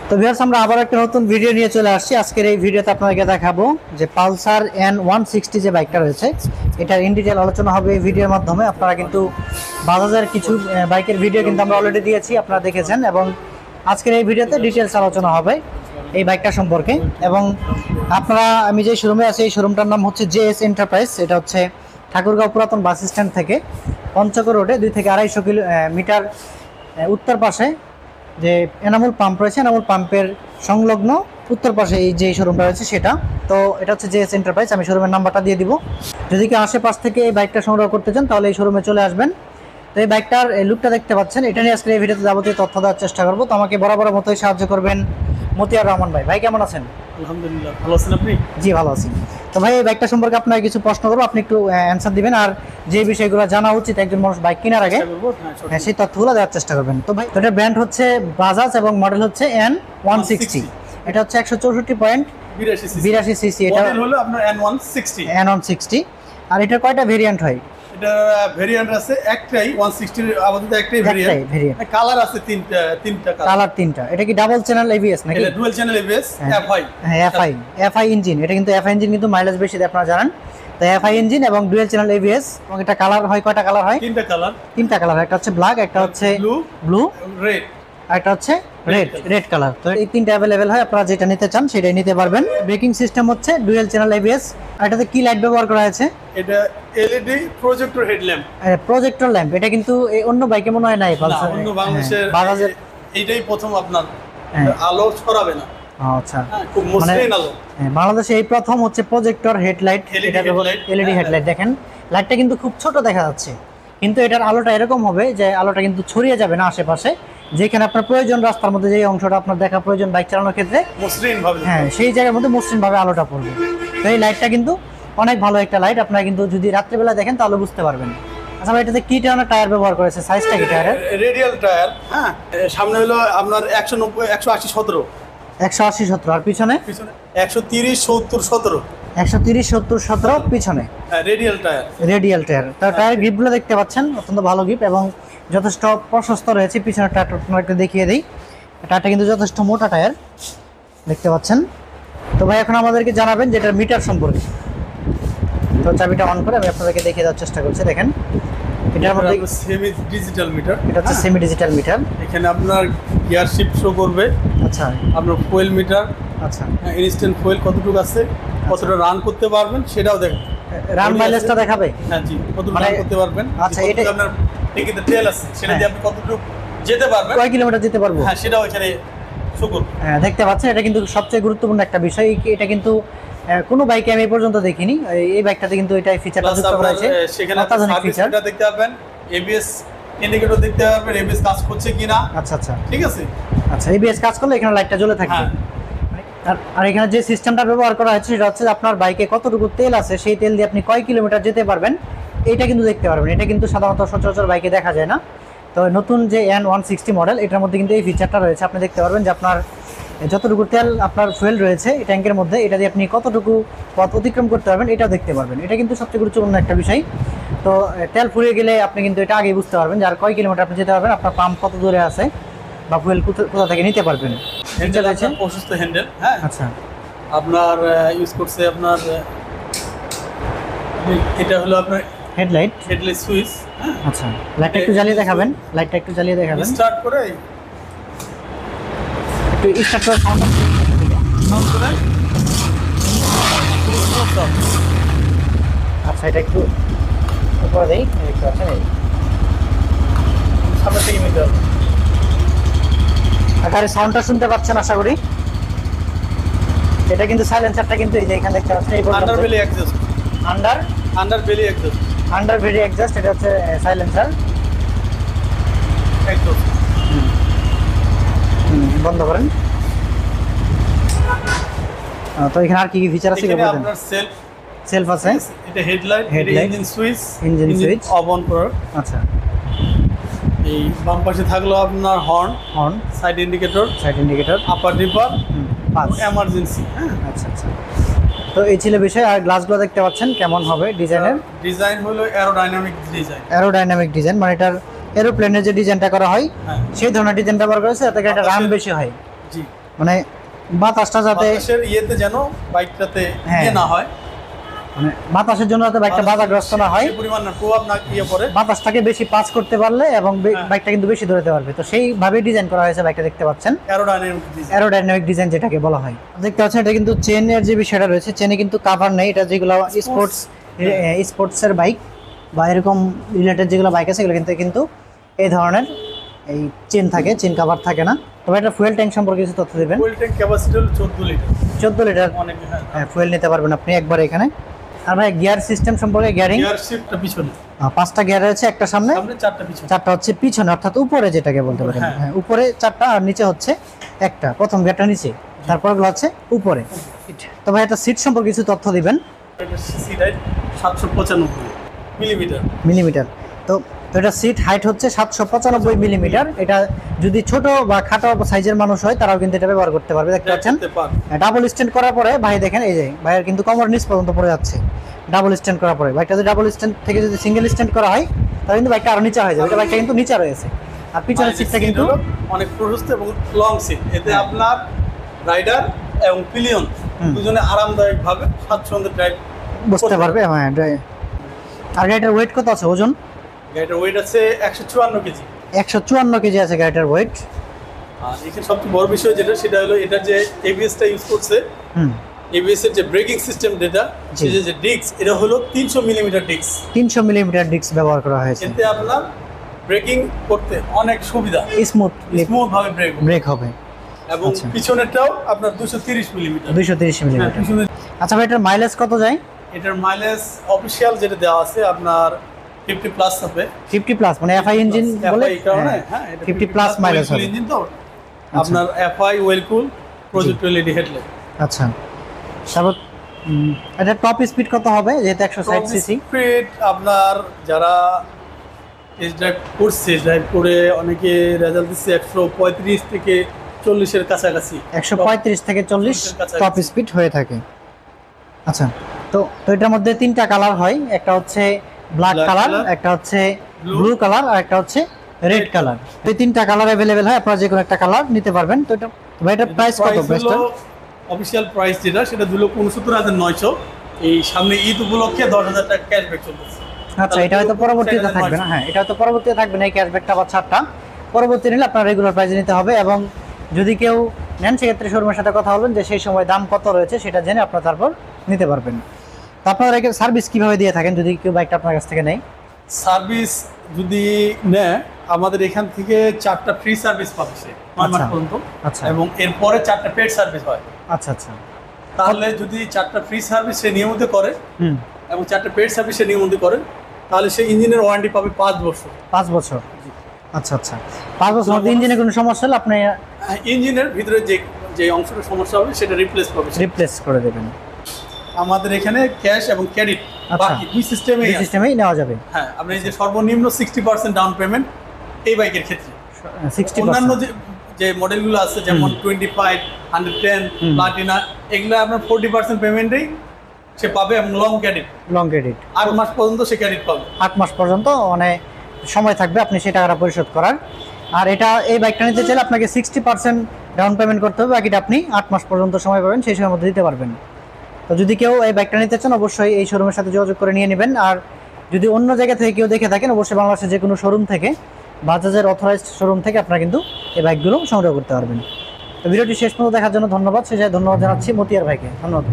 তো ভিউয়ার্স, আমরা আবার একটা নতুন ভিডিও নিয়ে চলে আসছি। আজকের এই ভিডিওতে আপনাদেরকে দেখাবো যে পালসার N160 যে বাইকটা রয়েছে, এটার ইন ডিটেল আলোচনা হবে এই ভিডিওর মাধ্যমে। আপনারা কিন্তু বাজাজের কিছু বাইকের ভিডিও কিন্তু আমরা অলরেডি দিয়েছি, আপনারা দেখেছেন, এবং আজকের এই ভিডিওতে ডিটেলস আলোচনা হবে এই বাইকটা সম্পর্কে। এবং আপনারা, আমি যে শোরুমে আছি এই শোরুমটার নাম হচ্ছে JS এন্টারপ্রাইজ। এটা হচ্ছে ঠাকুরগাঁও পুরাতন বাস স্ট্যান্ড থেকে পঞ্চগড় রোডে 2 থেকে 250 মিটার উত্তর পাশে যে এনামুল পাম্প রয়েছে, এনামুল পাম্পের সংলগ্ন উত্তর পাশে এই যে শোরুমটা রয়েছে সেটা। তো এটা হচ্ছে JS এন্টারপ্রাইজ। আমি শোরুমের নাম্বারটা দিয়ে দিব। যদি কেউ আশেপাশ থেকে এই বাইকটা সংগ্রহ করতে চান তাহলে এই শোরুমে চলে আসবেন। তো এই বাইকটার লুকটা দেখতে পাচ্ছেন, এটা নিয়ে আজকে এই ভিডিওতে যাবতীয় তথ্য দেওয়ার চেষ্টা করবো। তো আমাকে বরাবর মতোই সাহায্য করবেন মতিয়ার রহমান ভাই। ভাই কেমন আছেন? আলহামদুলিল্লাহ, ভালো আছেন আপনি? জি ভালো আছি। তো ভাই, এই বাইকটা সম্পর্কে আপনাকে কিছু প্রশ্ন করবো, আপনি একটু অ্যান্সার দিবেন। আর যে বিষয়গুলো জানা উচিত একজন মানুষ বাইক কেনার আগে, সেই তথ্যগুলো দেওয়ার চেষ্টা করবেন। তো ভাই, এটার ব্র্যান্ড হচ্ছে বাজাজ এবং মডেল হচ্ছে N160। এটা হচ্ছে 164.82 সিসি। এটা হলো আপনার N160। আর এটার কয়টা ভেরিয়েন্ট হয়? এটা ভেরিয়েন্ট আছে একটাই, 160 এর আপাতত একটাই ভেরিয়েন্ট। কালার আছে তিনটা কালার তিনটা। এটা কি ডাবল চ্যানেল ABS নাকি? এটা ডুয়াল চ্যানেল ABS FI। হ্যাঁ, FI ইঞ্জিন। এটা কিন্তু FI ইঞ্জিন, কিন্তু মাইলেজ বেশি দেয়, আপনারা জানেন। তো FI ইঞ্জিন এবং ডুয়াল চ্যানেল ABS। এবং এটা কালার হয় কয়টা? কালার হয় তিনটা কালার। একটা হচ্ছে ব্ল্যাক, একটা হচ্ছে ব্লু, রেড, আর একটা হচ্ছে রেড কালার। তো এই তিনটা অ্যাভেলেবেল হয়, আপনারা যেটা নিতে চান সেটাই নিতে পারবেন। ব্রেকিং সিস্টেম হচ্ছে ডুয়াল চ্যানেল ABS। আর এটাতে কি লাইট ব্যবহার করা হয়েছে? এটা LED projector headlamp. Projector lamp. এটা কিন্তু অন্য বাইকে মনে হয় নাই, পালসার অন্য বাংলাদেশের বাজাজের এইটাই প্রথম আপনার আলো ছড়াবে না। আচ্ছা, খুব মসৃণ আলো। বাংলাদেশে এই প্রথম হচ্ছে প্রজেক্টর হেডলাইট। এটা LED হেডলাইট। দেখেন লাইটটা কিন্তু খুব ছোট দেখা যাচ্ছে, কিন্তু এটার আলোটা এরকম হবে যে আলোটা কিন্তু ছড়িয়ে যাবে না আশেপাশে। যেখানে আপনার প্রয়োজন, রাস্তার মধ্যে যে অংশটা আপনার দেখা প্রয়োজন বাইক চালানোর ক্ষেত্রে, মসৃণ ভাবে, হ্যাঁ, সেই জায়গার মধ্যে মসৃণ ভাবে আলোটা পড়বে। তো এই লাইটটা কিন্তু অনেক ভালো একটা লাইট। আপনারা কিন্তু যদি রাত্রেবেলা দেখেন তাহলে বুঝতে পারবেন। আচ্ছা, এটাতে কি ধরনের টায়ার ব্যবহার করেছে? সাইজটা কি টায়ারের? Radial tyre. হ্যাঁ, সামনে হলো আপনার 190 180 17, 180 17, আর পিছনে 130 70 17, 130 70 17 পিছনে রেডিয়াল টায়ার। তো টায়ার গ্রিপগুলো দেখতে পাচ্ছেন, অত্যন্ত ভালো গ্রিপ এবং যথেষ্ট প্রশস্ত রয়েছে। পিছনের টায়ারটা একটু দেখিয়ে দিই। টায়ারটা কিন্তু যথেষ্ট মোটা টায়ার দেখতে পাচ্ছেন। তো ভাই, এখন আমাদেরকে জানাবেন যে এটার মিটার সম্পর্কে। তো চাবিটা অন করে আমি আপনাদেরকে দেখিয়ে দেওয়ার চেষ্টা করছি। দেখেন, এটার মধ্যে সেমি ডিজিটাল মিটার। এটা হচ্ছে সেমি ডিজিটাল মিটার। এখানে আপনার গিয়ার শিফট শো করবে। আচ্ছা, আপনার ফুয়েল মিটার। আচ্ছা, ইনস্ট্যান্ট ফুয়েল কতটুকু আছে, কতটা রান করতে পারবেন সেটাও দেখেন। রান মাইলেজটা দেখাবে। হ্যাঁ জি, কতটুকু রান করতে পারবেন। আচ্ছা, এটা আপনার টিকিতে তেল আছে, সেটা দিয়ে আপনি কতটুকু যেতে পারবেন, কয় কিলোমিটার যেতে পারবো, হ্যাঁ সেটাও এখানে শো করবে। হ্যাঁ, দেখতে পাচ্ছেন। এটা কিন্তু সবচেয়ে গুরুত্বপূর্ণ একটা বিষয়। এটা কিন্তু কোনো বাইকে আমি এই পর্যন্ত দেখিনি। এই বাইকটাতে কিন্তু এটাই ফিচারটা যুক্ত করা হয়েছে। সেখানে অত্যাধুনিক ফিচারটা দেখতে পাবেন, ABS ইন্ডিকেটর দেখতে পারবেন, ABS কাজ করছে কিনা। আচ্ছা আচ্ছা, ঠিক আছে। আচ্ছা, ABS কাজ করলে এখানে লাইটটা জ্বলে থাকবে। আর এখানে যে সিস্টেমটা ব্যবহার করা হয়েছে সেটা হচ্ছে আপনার বাইকে কতটুকু তেল আছে, সেই তেল দিয়ে আপনি কয় কিলোমিটার যেতে পারবেন এটা কিন্তু দেখতে পারবেন। এটা কিন্তু সাধারণত সচরাচর বাইকে দেখা যায় না। তো নতুন যে N160 মডেল, এটার মধ্যে কিন্তু এই ফিচারটা রয়েছে। আপনি দেখতে পারবেন যে আপনার যতটুকু তেল আপনার ফুয়েল রয়েছে এই ট্যাঙ্কের মধ্যে, এটা দিয়ে আপনি কতটুকু পথ অতিক্রম করতে পারবেন এটাও দেখতে পারবেন। এটা কিন্তু সবচেয়ে গুরুত্বপূর্ণ একটা বিষয়। তো তেল ফুরিয়ে গেলে আপনি কিন্তু এটা আগেই বুঝতে পারবেন যে আর কয় কিলোমিটার আপনি যেতে পারবেন, আপনার পাম্প কত দূরে আছে বা ফুয়েল কোথা থেকে নিতে পারবেন। হ্যান্ডেল আছে, প্রশস্ত হ্যান্ডেল। হ্যাঁ, আচ্ছা, আপনার ইউজ করছে আপনার এটা হলো আপনার হেডলাইট সুইচ। আচ্ছা, লাইটটা একটু জ্বালিয়ে দেখাবেন। স্টার্ট করে একটু স্টার্ট করে সাউন্ড করে। আচ্ছা, এটা একটু উপরে দেই। একটু আছে এই সামনে থেকে নিতে হবে। গাড়ির সাউন্ডটা শুনতে পাচ্ছেন আশা করি। এটা কিন্তু সাইলেন্সারটা কিন্তু এই যে এখানে দেখতে পাচ্ছেন, এই আন্ডার বেলি এক্সস্ট। আন্ডার বেলি এক্সস্ট। এটা হচ্ছে সাইলেন্সার। বন্ধ করেন। তো এখানে আর কি কি ফিচার আছে? এখানে আপনার সেলফ আছে। এটা headlight, engine switch off on করার। আচ্ছা, এই বাম পাশে থাকলো আপনার হর্ন, সাইড ইন্ডিকেটর, আপার ডিপার, এমার্জেন্সি। আচ্ছা আচ্ছা, তো এই ছিল বিষয়। আর গ্লাসগুলো দেখতে পাচ্ছেন কেমন হবে ডিজাইন হলো অ্যারোডাইনামিক ডিজাইন, মানে এটার এরোপ্লেনের যে ডিজাইনটা করা হয় সেই ধরনের ডিজাইনটা ব্যবহার করেছে, যাতে এটা রান বেশি হয়। জি, মানে বাতাসটা যাতে বাতাসের ইয়েতে যেন বাইকটাতে হ্যাঁ। ইয়ে না হয়, মানে বাতাসের জন্য যাতে বাইকটা বাধাগ্রস্ত না হয়, সেই পরিমাণ প্রভাব না ইয়ে পড়ে। বাতাসটাকে বেশি পাস করতে পারলে এবং হ্যাঁ। বাইকটা কিন্তু বেশি দৌড়াতে পারবে। তো সেইভাবে ডিজাইন করা হয়েছে বাইকটা, দেখতে পাচ্ছেন অ্যারোডাইনামিক ডিজাইন যেটাকে বলা হয়। দেখতে পাচ্ছেন এটা কিন্তু চেনের যে বিষয়টা রয়েছে, চেনে কিন্তু কাভার নেই। এটা যেগুলো স্পোর্টসের বাইক বা এরকম রিলেটেড যেগুলো বাইক আছে এগুলো কিন্তু এই ধরনের এই চেন থাকে, চেন কাভার থাকে না। তবে এটা ফুয়েল ট্যাঙ্ক সম্পর্কে কিছু তথ্য দেবেন। ফুয়েল ট্যাঙ্ক ক্যাপাসিটি হলো 14 লিটার। 14 লিটার অনেক, হ্যাঁ। ফুয়েল নিতে পারবেন আপনি একবার এখানে। আর ভাই গিয়ার সিস্টেম সম্পর্কে, গিয়ারিং গিয়ার শিফটটা পিছনে, 5টা গিয়ার রয়েছে, একটা সামনে সামনে 4টা পিছনে। 4টা হচ্ছে পিছনে, অর্থাৎ উপরে যেটাকে বলতে পারেন। হ্যাঁ। হ্যাঁ, উপরে 4টা আর নিচে হচ্ছে একটা। প্রথম গিয়ারটা নিচে, তারপরগুলো হচ্ছে উপরে। তো ভাই এটা সিট সম্পর্কে কিছু তথ্য দিবেন। এটা সিট হাইট 795 মিলিমিটার। মিলিমিটার। তো এটা সিট হাইট হচ্ছে 795 মিলিমিটার। এটা যদি ছোট বা খাটো সাইজের মানুষ হয় তারাও কিন্তু এটা ব্যবহার করতে পারবে। দেখতে পাচ্ছেন ডাবল স্ট্যান্ড করার পরে ভাই দেখেন এই যে ভাইয়ের কিন্তু কোমর নিচ পর্যন্ত পড়ে যাচ্ছে ডাবল স্ট্যান্ড করার পরে। বাইকটা যদি ডাবল স্ট্যান্ড থেকে যদি সিঙ্গেল স্ট্যান্ড করা হয় তাহলে কিন্তু বাইকটা আরো নিচে হয়ে যাবে। এটা বাইকটা কিন্তু নিচে রয়েছে। আর পিছনের সিটটা কিন্তু অনেক প্রশস্ত এবং লং সিট। এতে আপনার রাইডার এবং পিলিয়ন দুজনে আরামদায়ক ভাবে স্বাচ্ছন্দ্যে ড্রাইভ বসতে পারবে। হ্যাঁ, আর গাড়িটার ওয়েট কত আছে, ওজন? গাড়িটার ওয়েট আছে 154 কেজি। 154 কেজি আছে গাড়িটার ওয়েট। আর এখানে সবচেয়ে বড় বিষয় যেটা, সেটা হলো এটা যে এবিএসটা ইউজ করছে। এবিএস এর যে ব্রেকিং সিস্টেম যেটা, সেটা যে ডিস্ক, এটা হলো 300 মিলিমিটার ডিস্ক। 300 মিলিমিটার ডিস্ক ব্যবহার করা হয়েছে। এতে আপনার ব্রেকিং করতে অনেক সুবিধা, স্মুথ ভাবে ব্রেক হবে। এবং পিছনেরটাও আপনার 230 মিলিমিটার। 230 মিলিমিটার। পিছনে। আচ্ছা ভাই এটার মাইলেজ কত যায়? এটার মাইলেজ অফিশিয়াল যেটা দেওয়া আছে আপনার 50 প্লাস হবে। 50 প্লাস মানে এফআই ইঞ্জিন বলে। এই কারণে হ্যাঁ, এটা 50 প্লাস মাইলেজ হবে। ইঞ্জিন তো আপনার এফআই ওয়েল কুল প্রজেক্ট এলইডি হেডলাইট। আচ্ছা, তারপর এটা টপ স্পিড কত হবে যেহেতু 160 সিসি? স্পিড আপনার যারা ড্রাইভ করছে, ড্রাইভ করে অনেকে রেজাল্ট দিচ্ছে 135 থেকে 40 এর কাছাকাছি। 135 থেকে 40 টপ স্পিড হয়ে থাকে। আচ্ছা, তো এটার মধ্যে 3টা কালার হয়। একটা হচ্ছে ব্ল্যাক কালার, একটা হচ্ছে ব্লু কালার, আর একটা হচ্ছে রেড কালার। এই 3টা কালার अवेलेबल হয়, আপনারা যে কোনো একটা কালার নিতে পারবেন। তো এটা ভাই এটার প্রাইস কত? প্রাইসটা অফিশিয়াল প্রাইস যেটা, সেটা 2,69,900। এই সামনে ঈদ উপলক্ষে 10,000 টাকা ক্যাশব্যাক চলতেছে। আচ্ছা, এটা হয়তো পরবর্তীতে থাকবে না। হ্যাঁ, এটা হয়তো পরবর্তীতে থাকবে না এই ক্যাশব্যাকটা বা ছাড়টা। পরবর্তী নিলে আপনার রেগুলার প্রাইসে নিতে হবে। এবং যদি কেউ নেন সেক্ষেত্রে শোরুমের সাথে কথা বলবেন যে সেই সময় দাম কত রয়েছে সেটা জেনে আপনারা তারপর নিতে পারবেন। তো আপনারা সার্ভিস কিভাবে দিয়ে থাকেন যদি কেউ বাইকটা আপনার কাছ থেকে নেয়? সার্ভিস যদি নেয়, আমাদের এখান থেকে 4টা ফ্রি সার্ভিস পাবে সে 9 মাস পর্যন্ত। আচ্ছা, এবং এরপরে 4টা পেড সার্ভিস হয়। আচ্ছা আচ্ছা। তাহলে যদি 4টা ফ্রি সার্ভিস সে নিয়মিত করে এবং 4টা পেড সার্ভিস সে নিয়মিত করে, তাহলে সে ইঞ্জিনের ওয়ারেন্টি পাবে 5 বছর। 5 বছর? আচ্ছা আচ্ছা। 5 বছর মধ্যে ইঞ্জিনে কোনো সমস্যা হলে আপনি ইঞ্জিনের ভিতরে যে অংশটা সমস্যা হবে সেটা রিপ্লেস করে দেবেন। আমাদের এখানে ক্যাশ এবং ক্রেডিট বাকি দুই সিস্টেমেই নেওয়া যাবে। হ্যাঁ, আপনি যে সর্বনিম্ন 60% ডাউন পেমেন্ট এই বাইকের ক্ষেত্রে। 60%। অন্যান্য যে মডেলগুলো আছে যেমন 25, 110, প্লাটিনা, এগুলো আপনার 40% পেমেন্টেই সে পাবে এবং লং ক্রেডিট 8 মাস পর্যন্ত সে ক্রেডিট পাবে। 8 মাস পর্যন্ত মানে সময় থাকবে আপনি সেই টাকাটা পরিশোধ করার। আর এই বাইকটা নিতে চাইলে আপনাকে 60% ডাউন পেমেন্ট করতে হবে, বাকিটা আপনি 8 মাস পর্যন্ত সময় পাবেন, সেই সময়ের মধ্যে দিতে পারবেন। তো যদি কেউ এই বাইকটা নিতে চান অবশ্যই এই শোরুমের সাথে যোগাযোগ করে নিয়ে নেবেন। আর যদি অন্য জায়গা থেকে কেউ দেখে থাকেন অবশ্যই বাংলাদেশের যে কোনো শোরুম থেকে, বাজাজের অথরাইজড শোরুম থেকে আপনারা কিন্তু এই বাইকগুলো সংগ্রহ করতে পারবেন। তো ভিডিওটি শেষ পর্যন্ত দেখার জন্য ধন্যবাদ। শেষে ধন্যবাদ জানাচ্ছি মতিয়ার ভাইকে। ধন্যবাদ।